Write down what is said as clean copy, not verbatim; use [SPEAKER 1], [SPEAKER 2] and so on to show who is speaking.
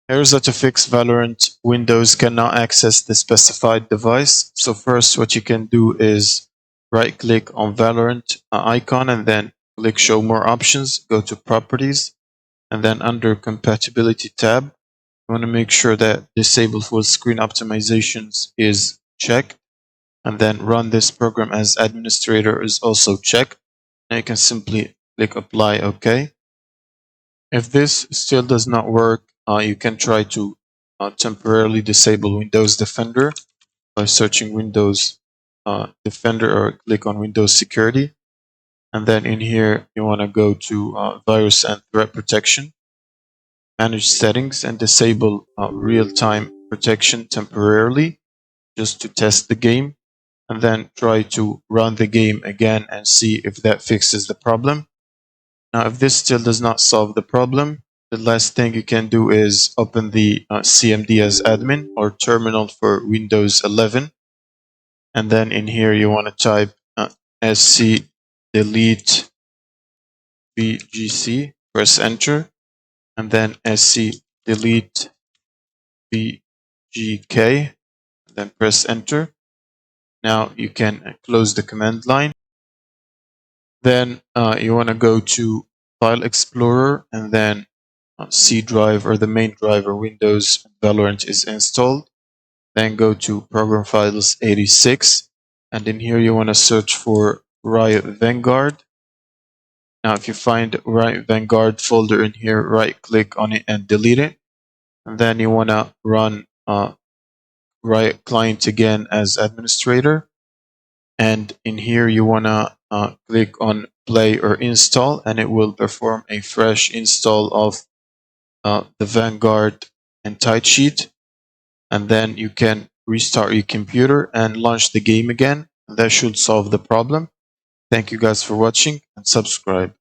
[SPEAKER 1] Here's how to fix Valorant Windows cannot access the specified device. So first what you can do is right click on Valorant icon and then click show more options, go to properties, and then under compatibility tab, you want to make sure that disable full screen optimizations is checked, and then run this program as administrator is also checked. And you can simply click apply OK. If this still does not work, you can try to temporarily disable Windows Defender by searching Windows Defender or click on Windows Security. And then in here, you want to go to Virus and Threat Protection, Manage Settings, and disable real-time protection temporarily just to test the game. And then try to run the game again and see if that fixes the problem. Now, if this still does not solve the problem, the last thing you can do is open the CMD as admin or terminal for Windows 11. And then in here, you want to type sc delete vgc, press enter, and then sc delete vgk, then press enter. Now you can close the command line. Then you want to go to File Explorer and then C drive or the main driver Windows Valorant is installed. Then go to Program Files 86, and in here you want to search for Riot Vanguard. Now if you find Riot Vanguard folder in here, right click on it and delete it. And then you want to run Riot Client again as administrator. And in here you want to click on play or install, and it will perform a fresh install of the Vanguard and tight sheet. And then you can restart your computer and launch the game again. That should solve the problem. Thank you guys for watching and subscribe.